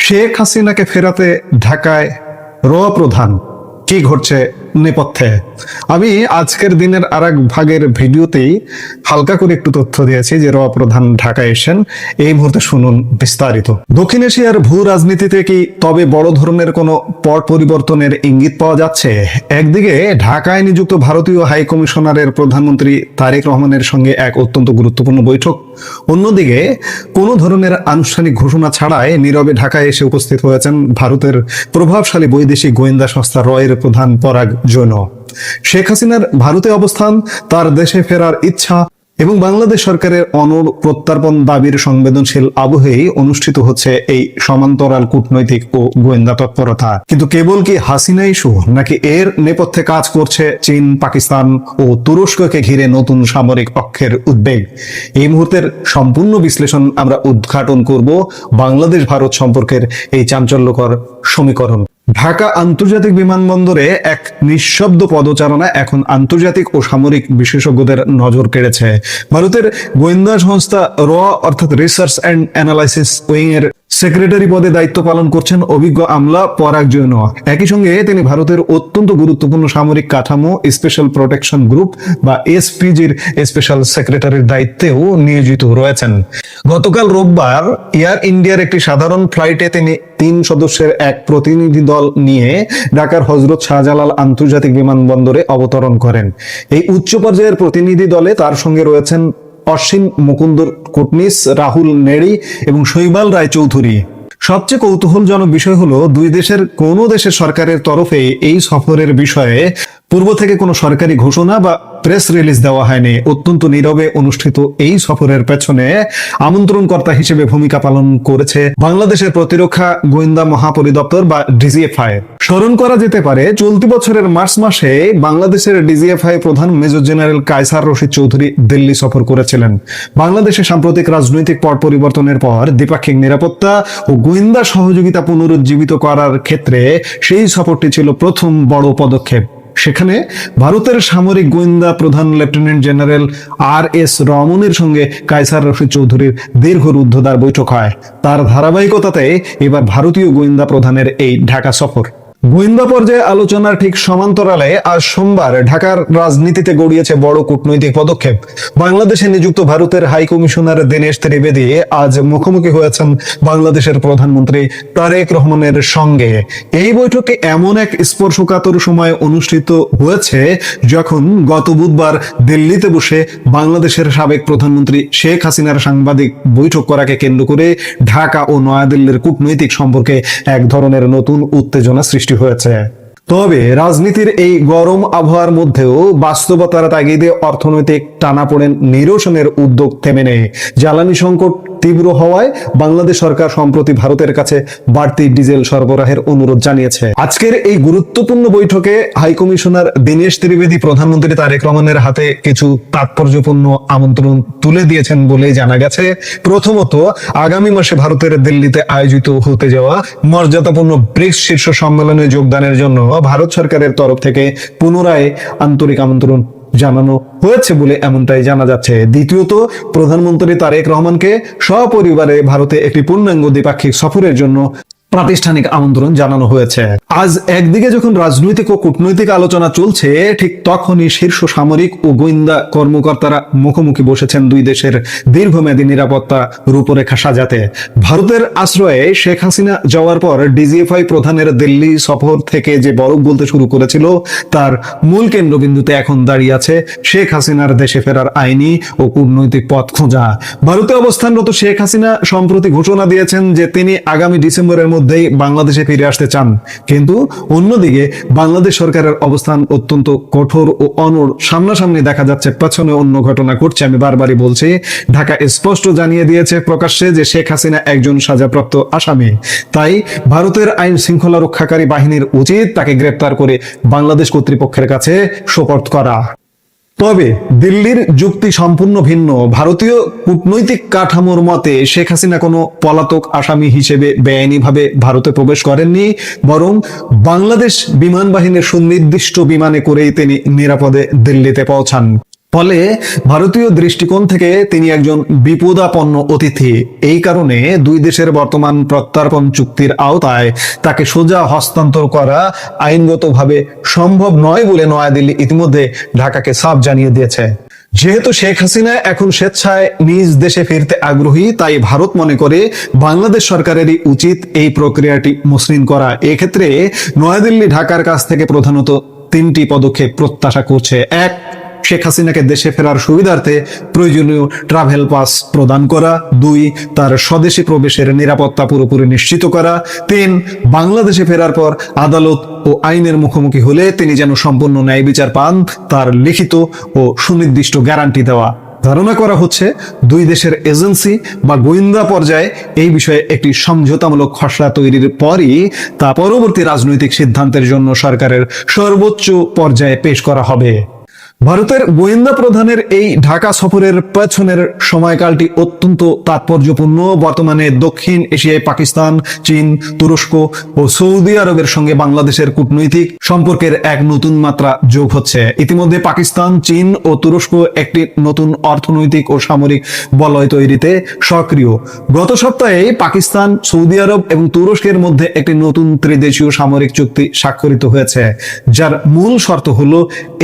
শেখ হাসিনাকে ফেরাতে ঢাকায় র প্রধান, কি ঘটছে নেপথ্যে? আমি আজকের দিনের আরেক ভাগের ভিডিওতেই হালকা করে একটু তথ্য দিয়েছি যে র প্রধান ঢাকায় এসেছেন। এই মুহূর্তে শুনুন বিস্তারিত। দক্ষিণ এশিয়ার ভূ রাজনীতিতে কি তবে বড় ধরনের কোনো পট পরিবর্তনের ইঙ্গিত পাওয়া যাচ্ছে? একদিকে ঢাকায় নিযুক্ত ভারতীয় হাই কমিশনারের প্রধানমন্ত্রী তারেক রহমানের সঙ্গে এক অত্যন্ত গুরুত্বপূর্ণ বৈঠক, অন্যদিকে কোনো ধরনের আনুষ্ঠানিক ঘোষণা ছাড়াই নীরবে ঢাকায় এসে উপস্থিত হয়েছেন ভারতের প্রভাবশালী বৈদেশিক গোয়েন্দা সংস্থা রয়ের প্রধান পরাগ জৈন। শেখ হাসিনার ভারতে অবস্থান, তার দেশে ফেরার ইচ্ছা এবং বাংলাদেশ সরকারের প্রত্যার্পণ দাবির সংবেদনশীল আবহেই অনুষ্ঠিত হচ্ছে এই সমান্তরাল কূটনৈতিক ও গোয়েন্দা তৎপরতা। কিন্তু কেবল কি হাসিনা ইস্যু, নাকি এর নেপথ্যে কাজ করছে চীন, পাকিস্তান ও তুরস্ককে ঘিরে নতুন সামরিক পক্ষের উদ্বেগ? এই মুহূর্তের সম্পূর্ণ বিশ্লেষণ আমরা উদ্ঘাটন করব বাংলাদেশ ভারত সম্পর্কের এই চাঞ্চল্যকর সমীকরণ। ঢাকা আন্তর্জাতিক বিমানবন্দরে এক নিঃশব্দ পদচারণা এখন আন্তর্জাতিক ও সামরিক বিশেষজ্ঞদের নজর কেড়েছে। ভারতের গোয়েন্দা সংস্থা র অর্থাৎ রিসার্চ অ্যান্ড অ্যানালাইসিস উইং এর সেক্রেটারি পদে দায়িত্ব পালন করছেন অভিজ্ঞ আমলা পরাগ জৈন। একই সঙ্গে তিনি ভারতের অত্যন্ত গুরুত্বপূর্ণ সামরিক কাঠামো স্পেশাল প্রোটেকশন গ্রুপ বা এসপিজির স্পেশাল সেক্রেটারির দায়িত্বেও নিয়োজিত রয়েছেন। গতকাল রোববার এয়ার ইন্ডিয়ার একটি সাধারণ ফ্লাইটে তিনি 3 সদস্যের এক প্রতিনিধি দল নিয়ে ঢাকার হযরত শাহজালাল আন্তর্জাতিক বিমানবন্দরে অবতরণ করেন। এই উচ্চ পর্যায়ের প্রতিনিধি দলে তার সঙ্গে রয়েছেন অশ্বিন মুকুন্দ কোটনিস, রাহুল নেড়ি এবং শৈবাল রায় চৌধুরী। সবচেয়ে কৌতূহলজনক বিষয় হলো, দুই দেশের কোনো দেশের সরকারের তরফে এই সফরের বিষয়ে পূর্ব থেকে কোনো সরকারি ঘোষণা বা প্রেস রিলিজ দেওয়া হয়নি। অত্যন্ত নীরবে অনুষ্ঠিত এই সফরের পেছনে আমন্ত্রণকর্তা হিসেবে ভূমিকা পালন করেছে বাংলাদেশের প্রতিরক্ষা গোয়েন্দা মহাপরিদপ্তর বা ডিজিএফআই। স্মরণ করা যেতে পারে, চলতি বছরের মার্চ মাসে বাংলাদেশের ডিজিএফআই প্রধান মেজর জেনারেল কায়সার রশিদ চৌধুরী দিল্লি সফর করেছিলেন। বাংলাদেশের সাম্প্রতিক রাজনৈতিক পট পরিবর্তনের পর দ্বিপাক্ষিক নিরাপত্তা ও গোয়েন্দা সহযোগিতা পুনরুজ্জীবিত করার ক্ষেত্রে সেই সফরটি ছিল প্রথম বড় পদক্ষেপ। সেখানে ভারতের সামরিক গোয়েন্দা প্রধান লেফটেন্যান্ট জেনারেল আর.এস. রমনের সঙ্গে কায়সার রশিদ চৌধুরীর দীর্ঘ রুদ্ধদ্বার বৈঠক হয়। তার ধারাবাহিকতাতে এবার ভারতীয় গোয়েন্দা প্রধানের এই ঢাকা সফর। গোয়েন্দা পর্যায়ে আলোচনার ঠিক সমান্তরালে আজ সোমবার ঢাকার রাজনীতিতে গড়িয়েছে বড় কূটনৈতিক পদক্ষেপ। বাংলাদেশে নিযুক্ত ভারতের হাই কমিশনার দীনেশ ত্রিবেদী আজ মুখোমুখি হয়েছেন বাংলাদেশের প্রধানমন্ত্রী তারেক রহমানের সঙ্গে। এই বৈঠকে এমন এক স্পর্শকাতর সময় অনুষ্ঠিত হয়েছে যখন গত বুধবার দিল্লিতে বসে বাংলাদেশের সাবেক প্রধানমন্ত্রী শেখ হাসিনার সাংবাদিক বৈঠক করাকে কেন্দ্র করে ঢাকা ও নয়াদিল্লির কূটনৈতিক সম্পর্কে এক ধরনের নতুন উত্তেজনা সৃষ্টি হয়েছে। তবে রাজনীতির এই গরম আবহাওয়ার মধ্যেও বাস্তবতার তাগিদে অর্থনৈতিক টানাপোড়েন নিরসনের উদ্যোগ থেমে নেই। জ্বালানি সংকট তীব্র হওয়ায় বাংলাদেশ সরকার সম্প্রতি ভারতের কাছে বাড়তি ডিজেল সরবরাহের অনুরোধ জানিয়েছে। আজকের এই গুরুত্বপূর্ণ বৈঠকে হাই কমিশনার দীনেশ ত্রিবেদী প্রধানমন্ত্রী তারেক রহমানের হাতে কিছু তাৎপর্যপূর্ণ আমন্ত্রণ তুলে দিয়েছেন বলেই জানা গেছে। প্রথমত, আগামী মাসে ভারতের দিল্লিতে আয়োজিত হতে যাওয়া মর্যাদাপূর্ণ ব্রিক্স শীর্ষ সম্মেলনে যোগদানের জন্য ভারত সরকারের তরফ থেকে পুনরায় আন্তরিক আমন্ত্রণ জানানো হয়েছে বলে এমনটাই জানা যাচ্ছে। দ্বিতীয়ত, প্রধানমন্ত্রী তারেক রহমানকে সপরিবারে ভারতে একটি পূর্ণাঙ্গ দ্বিপাক্ষিক সফরের জন্য প্রাতিষ্ঠানিক আমন্ত্রণ জানানো হয়েছে। আজ একদিকে যখন রাজনৈতিক ও কূটনৈতিক আলোচনা চলছে, ঠিক তখনই শীর্ষ সামরিক ও গোয়েন্দা কর্মকর্তারা মুখোমুখি বসেছেন দুই দেশের দীর্ঘমেয়াদী নিরাপত্তা রূপরেখা সাজাতে। ভারতের আশ্রয়ে শেখ হাসিনা যাওয়ার পর ডিজিএফআই প্রধানের দিল্লি সফর থেকে যে বরফ বলতে শুরু করেছিল, তার মূল কেন্দ্রবিন্দুতে এখন দাঁড়িয়ে আছে শেখ হাসিনার দেশে ফেরার আইনি ও কূটনৈতিক পথ খোঁজা। ভারতে অবস্থানরত শেখ হাসিনা সম্প্রতি ঘোষণা দিয়েছেন যে তিনি আগামী ডিসেম্বরের মধ্যেই বাংলাদেশে ফিরে আসতে চান। কিন্তু অন্যদিকে বাংলাদেশ সরকারের অবস্থান অত্যন্ত কঠোর ও অনড়। সামনাসামনি দেখা যাচ্ছে, পেছনে অন্য ঘটনা ঘটছে। আমি বারবারই বলছি, ঢাকা স্পষ্ট জানিয়ে দিয়েছে প্রকাশ্যে যে শেখ হাসিনা একজন সাজাপ্রাপ্ত আসামি। তাই ভারতের আইন শৃঙ্খলা রক্ষাকারী বাহিনীর উচিত তাকে গ্রেপ্তার করে বাংলাদেশ কর্তৃপক্ষের কাছে সোপর্দ করা। তবে দিল্লির যুক্তি সম্পূর্ণ ভিন্ন। ভারতীয় কূটনৈতিক কাঠামোর মতে শেখ হাসিনা কোনো পলাতক আসামি হিসেবে বেআইনিভাবে ভারতে প্রবেশ করেননি, বরং বাংলাদেশ বিমান বাহিনীর সুনির্দিষ্ট বিমানে করেই তিনি নিরাপদে দিল্লিতে পৌঁছান। ফলে ভারতীয় দৃষ্টিকোণ থেকে তিনি একজন বিপদাপন্ন অতিথি। এই কারণে দুই দেশের বর্তমান প্রত্যর্পণ চুক্তির আওতায় তাকে সোজা হস্তান্তর করা আইনগতভাবে সম্ভব নয় বলে নয়াদিল্লি ইতিমধ্যে ঢাকাকে সাফ জানিয়ে দিয়েছে। যেহেতু শেখ হাসিনা এখন স্বেচ্ছায় নিজ দেশে ফিরতে আগ্রহী, তাই ভারত মনে করে বাংলাদেশ সরকারেরই উচিত এই প্রক্রিয়াটি মসৃণ করা। এক্ষেত্রে নয়াদিল্লি ঢাকার কাছ থেকে প্রধানত তিনটি পদক্ষেপ প্রত্যাশা করছে। এক, শেখ হাসিনাকে দেশে ফেরার সুবিধার্থে প্রয়োজনীয় ট্রাভেল পাস প্রদান করা। দুই, তার স্বদেশে প্রবেশের নিরাপত্তা পুরোপুরি নিশ্চিত করা। তিন, বাংলাদেশে ফেরার পর আদালত ও আইনের মুখোমুখি হলে তিনি যেন সম্পূর্ণ ন্যায় বিচার পান, তার লিখিত ও সুনির্দিষ্ট গ্যারান্টি দেওয়া। ধারণা করা হচ্ছে দুই দেশের এজেন্সি বা গোয়েন্দা পর্যায়ে এই বিষয়ে একটি সমঝোতামূলক খসড়া তৈরির পরই তা পরবর্তী রাজনৈতিক সিদ্ধান্তের জন্য সরকারের সর্বোচ্চ পর্যায়ে পেশ করা হবে। ভারতের গোয়েন্দা প্রধানের এই ঢাকা সফরের পেছনের সময়কালটি অত্যন্ত তাৎপর্যপূর্ণ। বর্তমানে দক্ষিণ এশিয়ায় পাকিস্তান, চীন, তুরস্ক ও সৌদি আরবের সঙ্গে বাংলাদেশের কূটনৈতিক সম্পর্কের এক নতুন মাত্রা যোগ হচ্ছে। ইতিমধ্যে পাকিস্তান, চীন ও তুরস্ক একটি নতুন অর্থনৈতিক ও সামরিক বলয় তৈরিতে সক্রিয়। গত সপ্তাহে পাকিস্তান, সৌদি আরব এবং তুরস্কের মধ্যে একটি নতুন ত্রিদেশীয় সামরিক চুক্তি স্বাক্ষরিত হয়েছে, যার মূল শর্ত হলো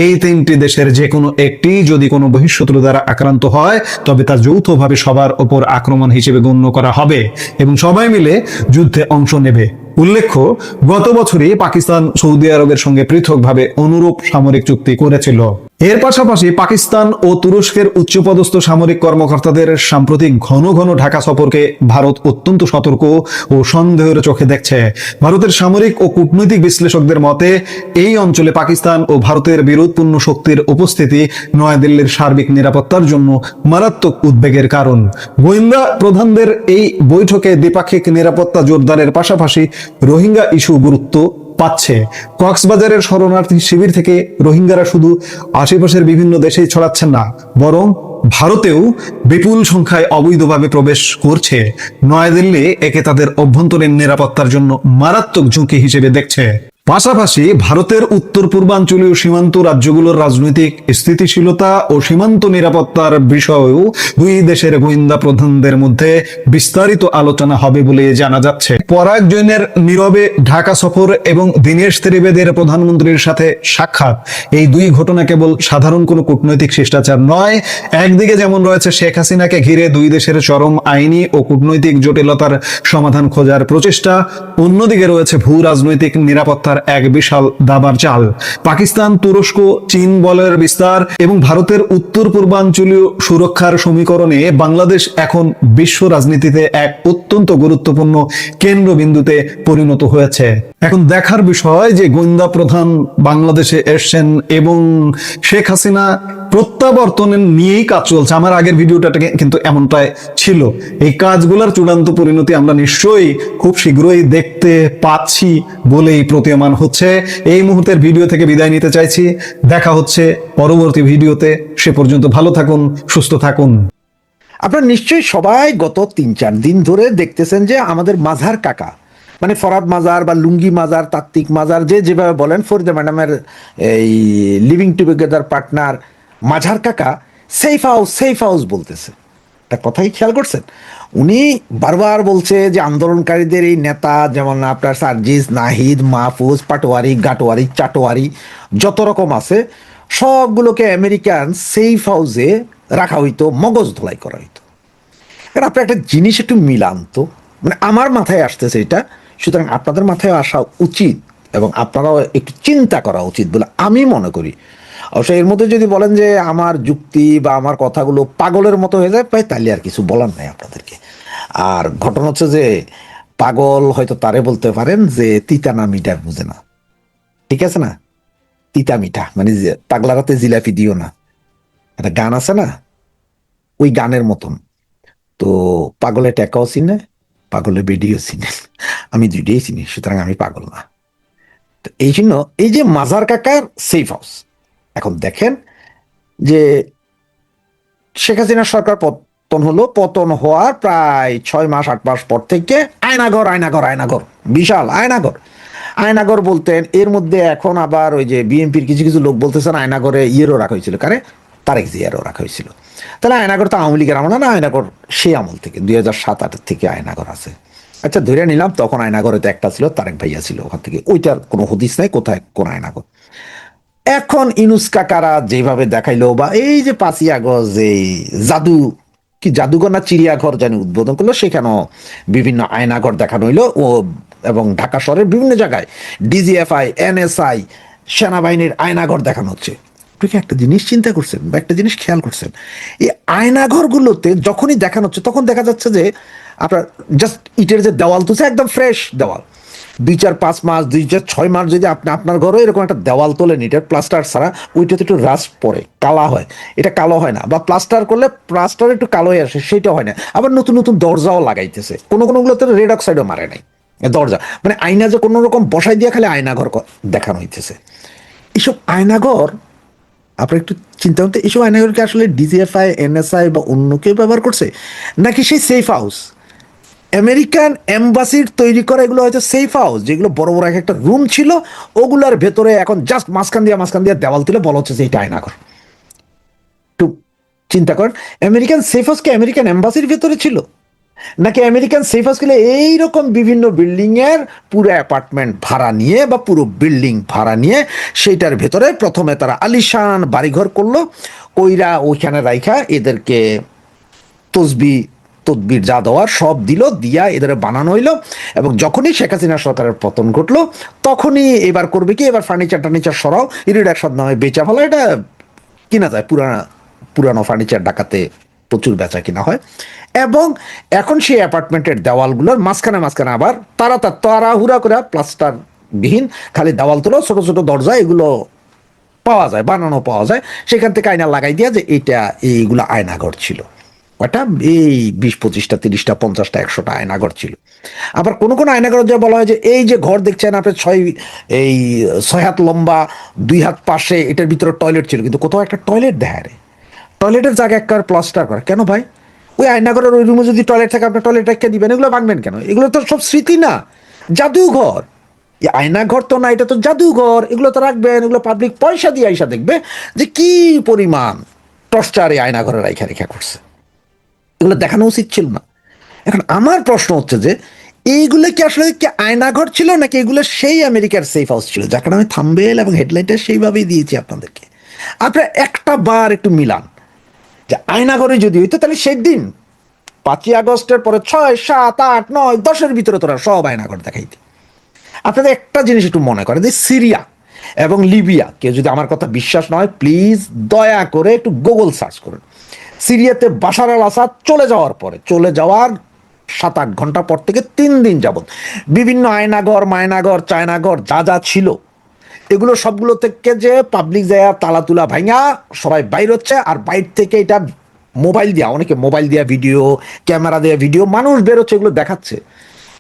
এই তিনটি দেশের যে কোনো একটি যদি কোনো বহিঃশত্রু দ্বারা আক্রান্ত হয় তবে তা যৌথভাবে সবার ওপর আক্রমণ হিসেবে গণ্য করা হবে এবং সবাই মিলে যুদ্ধে অংশ নেবে। উল্লেখ্য, গত বছরই পাকিস্তান সৌদি আরবের সঙ্গে পৃথকভাবে অনুরূপ সামরিক চুক্তি করেছিল। এর পাশাপাশি পাকিস্তান ও তুরস্কের উচ্চপদস্থ সামরিক কর্মকর্তাদের সাম্প্রতিক ঘন ঘন ঢাকা সফরকে ভারত অত্যন্ত সতর্ক ও সন্দেহের চোখে দেখছে। ভারতের সামরিক ও কূটনৈতিক বিশ্লেষকদের মতে এই অঞ্চলে পাকিস্তান ও ভারতের বিরোধপূর্ণ শক্তির উপস্থিতি নয়াদিল্লির সার্বিক নিরাপত্তার জন্য মারাত্মক উদ্বেগের কারণ। গোয়েন্দা প্রধানদের এই বৈঠকে দ্বিপাক্ষিক নিরাপত্তা জোরদারের পাশাপাশি রোহিঙ্গা ইস্যু গুরুত্ব পাচ্ছে। কক্সবাজারের শরণার্থী শিবির থেকে রোহিঙ্গারা শুধু আশেপাশের বিভিন্ন দেশেই ছড়াচ্ছেন না, বরং ভারতেও বিপুল সংখ্যায় অবৈধভাবে প্রবেশ করছে। নয়াদিল্লি একে তাদের অভ্যন্তরীণ নিরাপত্তার জন্য মারাত্মক ঝুঁকি হিসেবে দেখছে। পাশাপাশি ভারতের উত্তর পূর্বাঞ্চলীয় সীমান্ত রাজ্যগুলোর রাজনৈতিক স্থিতিশীলতা ও সীমান্ত নিরাপত্তার বিষয়েও দুই দেশের গোয়েন্দা প্রধানদের মধ্যে বিস্তারিত আলোচনা হবে বলে জানা যাচ্ছে। পরাগ জৈনের নীরবে ঢাকা সফর এবং দীনেশ ত্রিবেদীর প্রধানমন্ত্রীর সাথে সাক্ষাৎ, এই দুই ঘটনা কেবল সাধারণ কোনো কূটনৈতিক শিষ্টাচার নয়। একদিকে যেমন রয়েছে শেখ হাসিনাকে ঘিরে দুই দেশের চরম আইনি ও কূটনৈতিক জটিলতার সমাধান খোঁজার প্রচেষ্টা, অন্যদিকে রয়েছে ভূ রাজনৈতিক নিরাপত্তার এক বিশাল দাবার চাল। পাকিস্তান, তুরস্ক, চীন বলয়ের বিস্তার এবং ভারতের উত্তর পূর্বাঞ্চলীয় সুরক্ষার সমীকরণে বাংলাদেশ এখন বিশ্ব রাজনীতিতে এক অত্যন্ত গুরুত্বপূর্ণ কেন্দ্রবিন্দুতে পরিণত হয়েছে। এখন দেখার বিষয় যে গোয়েন্দা প্রধান বাংলাদেশে এসছেন এবং শেখ হাসিনা প্রত্যাবর্তনের নিয়েই কাজ চলছে। আমার আগের ভিডিওটা কিন্তু এমনটাই ছিল। এই কাজগুলোর চূড়ান্ত পরিণতি আমরা নিশ্চয়ই খুব শীঘ্রই দেখতে পাচ্ছি বলেই প্রতীয়মান হচ্ছে। এই মুহূর্তের ভিডিও থেকে বিদায় নিতে চাইছি। দেখা হচ্ছে পরবর্তী ভিডিওতে। সে পর্যন্ত ভালো থাকুন, সুস্থ থাকুন। আপনারা নিশ্চয়ই সবাই গত 3-4 দিন ধরে দেখতেছেন যে আমাদের মাজার কাকা, মানে ফরহাদ মাজার বা লুঙ্গি মাজার, তাত্ত্বিক মাজার, যে যেভাবে বলেন, ফরিদা ম্যাডামের এই লিভিং টুগেদার পার্টনার মাঝার কাকা সেফ হাউস বলতেছে। একটা কথাই খেয়াল করছেন, উনি বারবার বলছে যে আন্দোলনকারীদের এই নেতা যেমন আপনার সার্জিস, নাহিদ, মাহফুজ, পাটোয়ারি, গাটোয়ারি, চাটোয়ারি যত রকম আছে সবগুলোকে আমেরিকান সেফ হাউসে রাখা হইতো, মগজ ধোলাই করা হইতো। কারণ আপনি একটা জিনিস একটু মিলান তো, মানে আমার মাথায় আসতেছে এটা, সুতরাং আপনাদের মাথায় আসা উচিত এবং আপনারাও একটু চিন্তা করা উচিত বলে আমি মনে করি। অবশ্য এর মধ্যে যদি বলেন যে আমার যুক্তি বা আমার কথাগুলো পাগলের মতো হয়ে যায়, তাহলে আর কিছু বলার নাই আপনাদেরকে। আর ঘটনা হচ্ছে যে পাগল হয়তো তারে বলতে পারেন যে তিতা না মিঠা বুঝে না, ঠিক আছে না? তিতা মিঠা মানে পাগলারাতে জিলাপি দিও না, একটা গান আছে না, ওই গানের মতন। তো পাগলে টেকাও চিনে, পাগলে বেডিও চিনে, আমি দুইটাই চিনি, সুতরাং আমি পাগল না। তো এই জন্য এই যে মাজার কাকার সেফ হাউস, এখন দেখেন যে শেখ হাসিনা সরকার পতন হলো, পতন হওয়ার প্রায় 6-8 মাস পর থেকে আয়নাঘর, বিশাল আয়নাঘর বলতেন। এর মধ্যে এখন আবার ওই যে বিএনপির কিছু কিছু লোক বলতেছেন আয়নাঘরে ইয়েরও রাখা হয়েছিল, কারে তারেক জিয়ারও রাখা হয়েছিল। তাহলে আয়নাঘর তো আওয়ামী লীগের আমল না, আয়নাঘর সেই আমল থেকে 2007-08 থেকে আয়নাঘর আছে। আচ্ছা ধরে নিলাম তখন আয়নাঘরে তো একটা ছিল, তারেক ভাইয়া ছিল ওখান থেকে, ওইটার কোনো হদিস নাই কোথায় কোন আয়নাঘর। এখন ইনুস কাকারা যেভাবে দেখাইলো, বা এই যে 5ই আগস্ট এই জাদু কি জাদুঘর না চিড়িয়াঘর জানি উদ্বোধন করলো, সেখানেও বিভিন্ন আয়নাঘর দেখানো হইলো ও, এবং ঢাকা শহরের বিভিন্ন জায়গায় ডিজিএফআই, এনএসআই, সেনাবাহিনীর আয়নাঘর দেখানো হচ্ছে। আপনি কি একটা জিনিস চিন্তা করছেন বা একটা জিনিস খেয়াল করছেন, এই আয়নাঘরগুলোতে যখনই দেখানো হচ্ছে তখন দেখা যাচ্ছে যে আপনার জাস্ট ইটের যে দেওয়াল তুলছে একদম ফ্রেশ দেওয়াল, 2-4-5 মাস 2-6 মাস যদি আপনি আপনার ঘরে এরকম একটা দেওয়াল তোলেন ইটের প্লাস্টার ছাড়া, ওইটাতে একটু রাস্ট পড়ে কালা হয়, এটা কালো হয় না, বা প্লাস্টার করলে প্লাস্টার একটু কালো হয়ে আসে, সেটা হয় না। আবার নতুন নতুন দরজাও লাগাইতেছে, কোনোগুলোতে রেড অক্সাইডও মারে নাই দরজা, মানে আয়না যে কোনো রকম বসাই দিয়ে খালি আয়নাঘর দেখানো হইতেছে। এইসব আয়নাঘর আপনার একটু চিন্তা করতে, এইসব আয়নাঘরকে আসলে ডিজিএফআই, এনএসআই বা অন্য কেউ ব্যবহার করছে, নাকি সেই সেফ হাউস আমেরিকান এম্বাসির তৈরি করা এগুলো হয়তো সেফ হাউস, যেগুলো বড় বড় এক একটা রুম ছিল, ওগুলার ভেতরে এখন জাস্ট মাঝখান দিয়ে দেওয়াল তুলে বলা হচ্ছে যে এটা আয়নাঘর। একটু চিন্তা করেন, আমেরিকান সেফ হাউস কি আমেরিকান এম্বাসির ভেতরে ছিল, নাকি আমেরিকান সেফ হাউস গুলো এইরকম বিভিন্ন বিল্ডিং এর পুরো অ্যাপার্টমেন্ট ভাড়া নিয়ে বা পুরো বিল্ডিং ভাড়া নিয়ে সেইটার ভেতরে প্রথমে তারা আলিশান বাড়িঘর করলো, কইরা ওইখানে রাইখা এদেরকে তসবি তদবির যা দেওয়ার সব দিল, দিয়া এদের বানানো হইলো। এবং যখনই শেখ হাসিনা সরকারের পতন ঘটলো তখনই এবার করবে কি, এবার ফার্নিচার টার্নিচার সরাও, রিডাকশন নামে বেচা ফেলা, এটা কিনা যায়, পুরানো ফার্নিচার ঢাকাতে প্রচুর বেচা কিনা হয়। এবং এখন সেই অ্যাপার্টমেন্টের দেওয়ালগুলোর মাঝখানে আবার তাড়াহুড়া করে প্লাস্টার বিহীন খালি দেওয়াল তোলো, ছোট ছোট দরজা এগুলো পাওয়া যায়, বানানো পাওয়া যায়, সেখান থেকে আয়না লাগাই দিয়া যে এইগুলো আয়নাঘর ছিল। কয়টা, এই 20-25টা 30টা 50টা 100টা আয়নাঘর ছিল। আবার কোন কোন আয়নাঘর যা বলা হয় যে এই যে ঘর দেখছেন আপনি 6 হাত লম্বা 2 হাত পাশে, এটার ভিতরে টয়লেট ছিল, কিন্তু কোথাও একটা টয়লেট দেখা রে, টয়লেটের জায়গা একবার প্লাস্টার করা কেন ভাই? ওই আয়নাঘরের ওই রুমে যদি টয়লেট থাকে আপনি টয়লেট রেখে দিবেন, এগুলো ভাঙবেন কেন? এগুলো তো সব স্মৃতি না, জাদুঘর। আয়নাঘর তো না, এটা তো জাদুঘর, এগুলো তো রাখবেন, এগুলো পাবলিক পয়সা দিয়ে আইসা দেখবে যে কি পরিমাণ টর্চার এই আয়নাঘরে রাইখা রেখা করছে, এগুলো দেখানো উচিত ছিল না। এখন আমার প্রশ্ন হচ্ছে যে এইগুলো কি আসলে কি আয়নাঘর ছিল, নাকি এগুলো সেই আমেরিকার সেফ হাউস ছিল, যার কারণে আমি থাম্বনেল এবং হেডলাইনটা সেইভাবেই দিয়েছি আপনাদেরকে। আপনারা একটা বার একটু মিলান যে আয়নাঘরে যদি হইতো তাহলে সেদিন 5ই আগস্টের পরে 6, 7, 8, 9, 10-এর ভিতরে তোরা সব আয়নাঘর দেখাইতে। আপনাদের একটা জিনিস একটু মনে করে যে সিরিয়া এবং লিবিয়া, কেউ যদি আমার কথা বিশ্বাস না হয় প্লিজ দয়া করে একটু গুগল সার্চ করুন। সিরিয়াতে বাশার আল আসাদ চলে যাওয়ার 7-8 ঘন্টা পর থেকে 3 দিন যাবত বিভিন্ন আয়নাঘর, মায়নাঘর, চায়নাঘর যা যা ছিল এগুলো সবগুলো থেকে যে পাবলিক জায়গা তালা তুলা ভাঙা সবাই বাইর হচ্ছে, আর বাইর থেকে এটা মোবাইল দিয়া, অনেকে মোবাইল দিয়া ভিডিও, ক্যামেরা দেওয়া ভিডিও, মানুষ বেরোচ্ছে, এগুলো দেখাচ্ছে।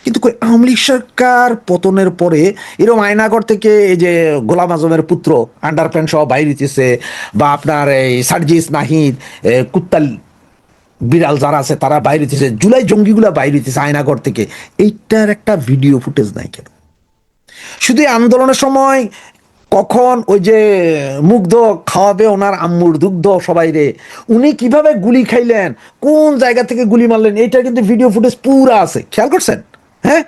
কিন্তু আওয়ামী লীগ সরকার পতনের পরে এরকম আয়নাঘর থেকে এই যে গোলাম আজমের পুত্র আন্ডারপ্যান্ট সহ বাইর হইতেছে, বা আপনার এই সার্জিস নাহিদ, কুত্তাল বিড়াল যারা আছে তারা বাইর হইতেছে, জুলাই জঙ্গিগুলা বাইর হইতেছে আয়নাঘর থেকে, এইটার একটা ভিডিও ফুটেজ নাই কেন? শুধু আন্দোলনের সময় কখন ওই যে মুগ্ধ খাওয়াবে ওনার আম্মুর দুগ্ধ সবাই রে, উনি কিভাবে গুলি খাইলেন, কোন জায়গা থেকে গুলি মারলেন, এইটা কিন্তু ভিডিও ফুটেজ পুরা আছে, খেয়াল করছেন? হ্যাঁ,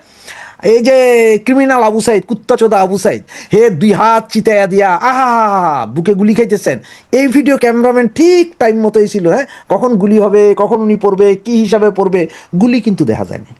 এই যে ক্রিমিনাল আবু সাইদ, কুত্তা চোদা আবু সাইদ, হে 2 হাত চিতাইয়া দিয়া আহা বুকে গুলি খাইতেছেন, এই ভিডিও ক্যামেরাম্যান ঠিক টাইম মতোই ছিল। হ্যাঁ, কখন গুলি হবে, কখন উনি পড়বে, কি হিসাবে পড়বে, গুলি কিন্তু দেখা যায়নি।